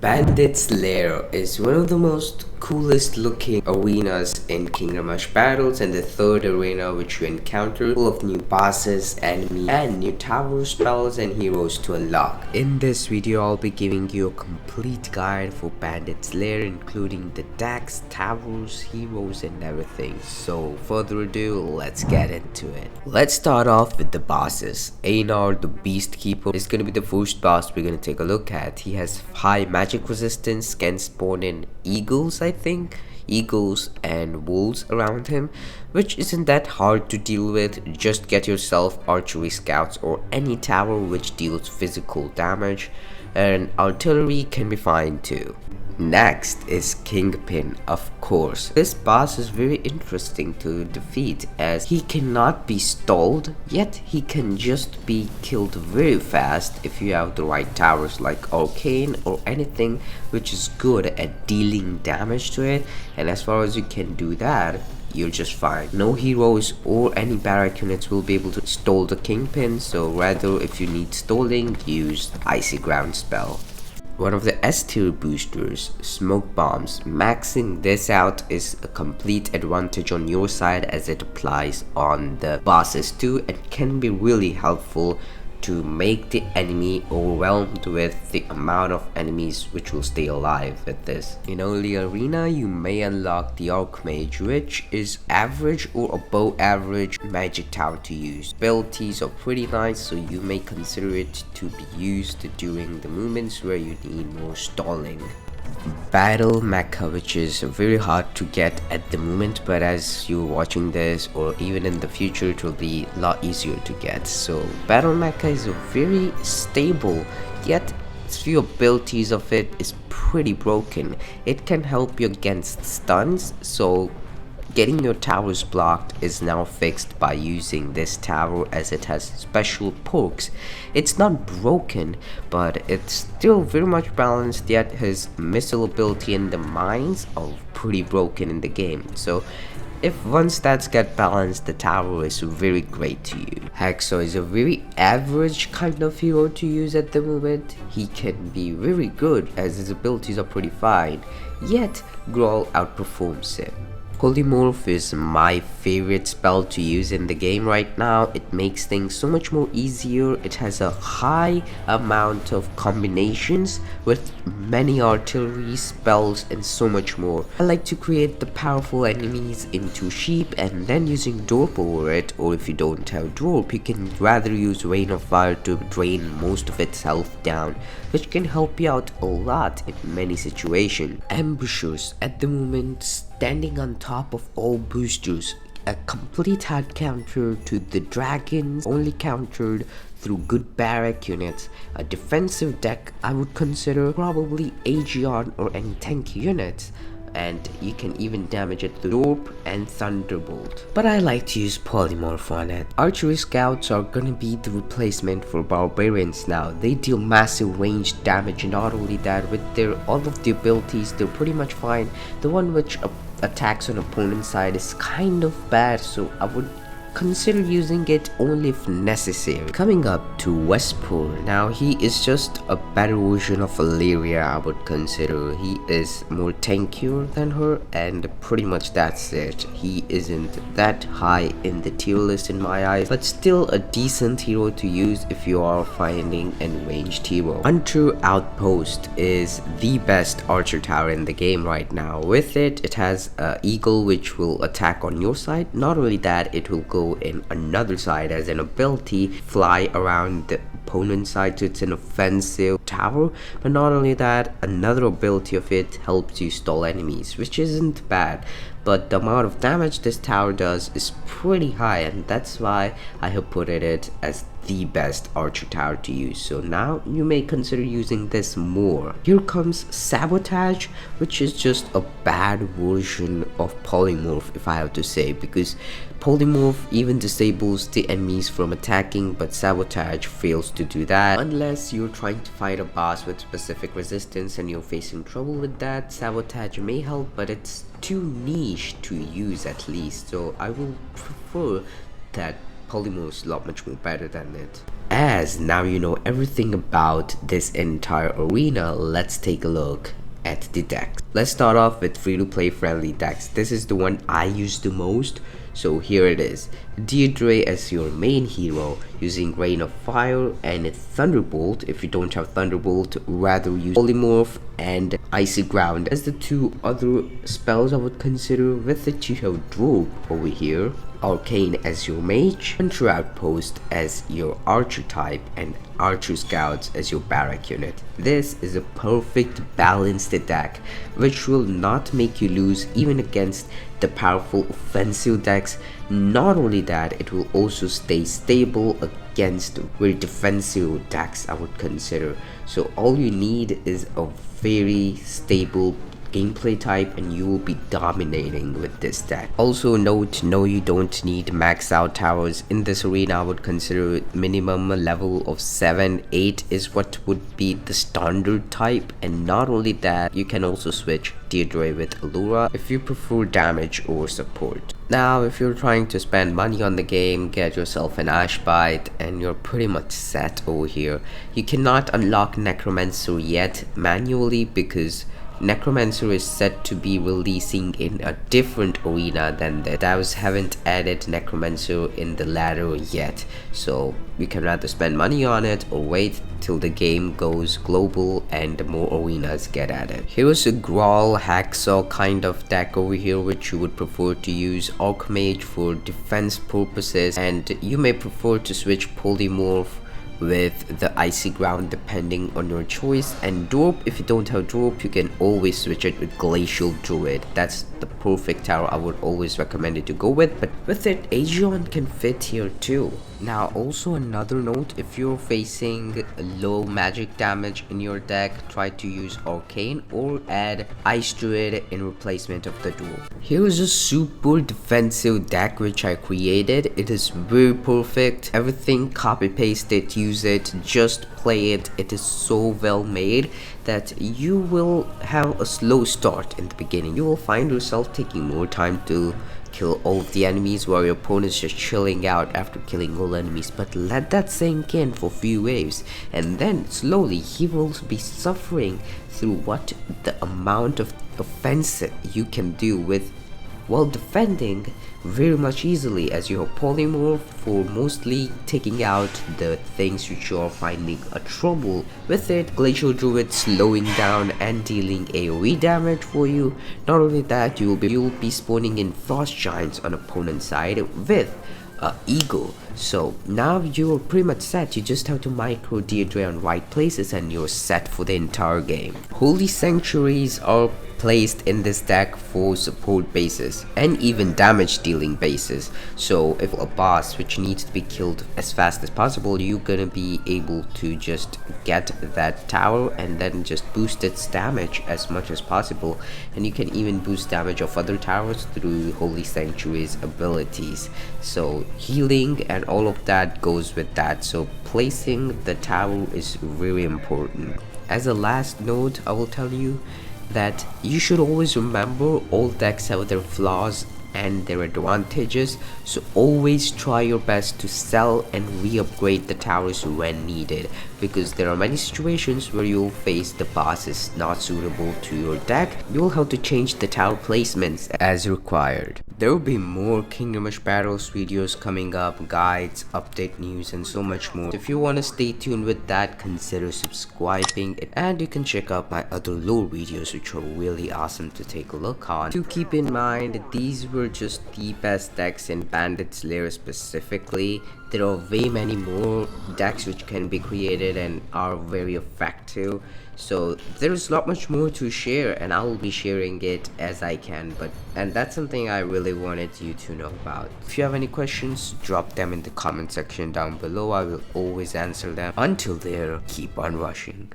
Bandits Lair is one of the most coolest looking arenas in Kingdom Rush Battles, and the third arena which you encounter full of new bosses, enemies, and new tower spells and heroes to unlock. In this video, I'll be giving you a complete guide for Bandits Lair, including the decks, towers, heroes, and everything. So further ado, let's get into it. Let's start off with the bosses. Einar the Beast Keeper is going to be the first boss we're going to take a look at. He has high magic resistance, can spawn in eagles, I think, eagles and wolves around him, which isn't that hard to deal with. Just get yourself archery scouts or any tower which deals physical damage, and artillery can be fine too. Next is Kingpin, of course. This boss is very interesting to defeat as he cannot be stalled, yet he can just be killed very fast if you have the right towers like Arcane or anything which is good at dealing damage to it, and as far as you can do that, you're just fine. No heroes or any barrack units will be able to stall the Kingpin, so rather if you need stalling, use Icy Ground spell. One of the S tier boosters, Smoke Bombs. Maxing this out is a complete advantage on your side as it applies on the bosses too, and can be really helpful to make the enemy overwhelmed with the amount of enemies which will stay alive with this. In early arena, you may unlock the Archmage, which is average or above average magic tower to use. Abilities are pretty nice, so you may consider it to be used during the moments where you need more stalling. Battle Mecha, which is very hard to get at the moment, but as you're watching this or even in the future, it will be a lot easier to get. So Battle Mecha is a very stable, yet few abilities of it is pretty broken. It can help you against stuns, so getting your towers blocked is now fixed by using this tower as it has special perks. It's not broken, but it's still very much balanced, yet his missile ability and the mines are pretty broken in the game. So if once stats get balanced, the tower is very great to use. Hacksaw is a very average kind of hero to use at the moment. He can be very good as his abilities are pretty fine, yet Growl outperforms him. Polymorph is my favorite spell to use in the game right now. It makes things so much more easier. It has a high amount of combinations with many artillery spells and so much more. I like to create the powerful enemies into sheep and then using Dorp over it, or if you don't have Dorp, you can rather use Rain of Fire to drain most of its health down, which can help you out a lot in many situations. Ambushers at the moment standing on top of all boosters, a complete hard counter to the dragons, only countered through good barrack units. A defensive deck I would consider probably Aegeon or any tank units, and you can even damage it through Dorp and Thunderbolt. But I like to use Polymorph on it. Archery Scouts are gonna be the replacement for Barbarians now. They deal massive ranged damage, and not only that, with their all of the abilities, they're pretty much fine. The one which attacks on opponent's side is kind of bad, so I would consider using it only if necessary. Coming up to Westpur, now he is just a better version of Valeria. I would consider he is more tankier than her, and pretty much that's it. He isn't that high in the tier list in my eyes, but still a decent hero to use if you are finding a ranged hero. Hunter Outpost is the best archer tower in the game right now. With it, it has eagle which will attack on your side. Not only that, it will go in another side as an ability, fly around the opponent's side, so it's an offensive tower. But not only that, another ability of it helps you stall enemies, which isn't bad, but the amount of damage this tower does is pretty high, and that's why I have put it as the best archer tower to use. So now you may consider using this more. Here comes Sabotage, which is just a bad version of Polymorph, if I have to say, because Polymorph even disables the enemies from attacking, but Sabotage fails to do that. Unless you're trying to fight a boss with specific resistance and you're facing trouble with that, Sabotage may help, but it's too niche to use at least, so I will prefer that Polymorph is a lot much more better than it. As now you know everything about this entire arena, let's take a look at the decks. Let's start off with free-to-play friendly decks. This is the one I use the most, so here it is. Deirdre as your main hero, using Rain of Fire and Thunderbolt. If you don't have Thunderbolt, rather use Polymorph and Icy Ground as the two other spells I would consider. With it you have Droop over here, Arcane as your mage, Hunter Outpost as your archer type, and Archer Scouts as your barrack unit. This is a perfect balanced deck which will not make you lose even against the powerful offensive decks. Not only that, it will also stay stable against very defensive decks I would consider. So all you need is a very stable gameplay type and you will be dominating with this deck. Also note, no, you don't need max out towers in this arena. I would consider minimum level of 7-8 is what would be the standard type. And not only that, you can also switch Deirdre with Allura if you prefer damage or support. Now if you're trying to spend money on the game, get yourself an Ashbite and you're pretty much set over here. You cannot unlock Necromancer yet manually because Necromancer is set to be releasing in a different arena than that. DAOs haven't added Necromancer in the ladder yet, so you can rather spend money on it or wait till the game goes global and more arenas get added. Here's a Grawl Hacksaw kind of deck over here which you would prefer to use Archmage for defense purposes, and you may prefer to switch Polymorph with the Icy Ground depending on your choice. And Drop, if you don't have Drop, you can always switch it with Glacial Druid. That's the perfect tower I would always recommend it to go with, but with it Aegon can fit here too. Now also another note, if you're facing low magic damage in your deck, try to use Arcane or add Ice Druid in replacement of the Duel. Here is a super defensive deck which I created. It is very perfect, everything copy paste it, use it, just play it. It is so well made that you will have a slow start in the beginning. You will find yourself taking more time to kill all of the enemies while your opponent is just chilling out after killing all enemies, but let that sink in for a few waves and then slowly he will be suffering through what the amount of offense you can do with while defending very much easily, as you have Polymorph for mostly taking out the things which you are finding a trouble. With it, Glacial Druid slowing down and dealing AoE damage for you. Not only that, you will be spawning in Frost Giants on opponent's side with Eagle. So now you're pretty much set. You just have to micro Deirdre on right places and you're set for the entire game. Holy Sanctuaries are placed in this deck for support bases and even damage dealing bases. So if a boss which needs to be killed as fast as possible, you're gonna be able to just get that tower and then just boost its damage as much as possible. And you can even boost damage of other towers through Holy Sanctuary's abilities. So healing and all of that goes with that. So placing the tower is really important. As a last note, I will tell you that you should always remember all decks have their flaws and their advantages, so always try your best to sell and re-upgrade the towers when needed, because there are many situations where you'll face the boss is not suitable to your deck. You'll have to change the tower placements as required. There will be more Kingdom Rush Battles videos coming up, guides, update news, and so much more. If you want to stay tuned with that, consider subscribing, and you can check out my other lore videos which are really awesome to take a look on. To keep in mind, these were just the best decks in Bandits Lair specifically. There are way many more decks which can be created and are very effective, so there's not much more to share and I will be sharing it as I can, and that's something I really wanted you to know about. If you have any questions, drop them in the comment section down below. I will always answer them. Until there, keep on rushing.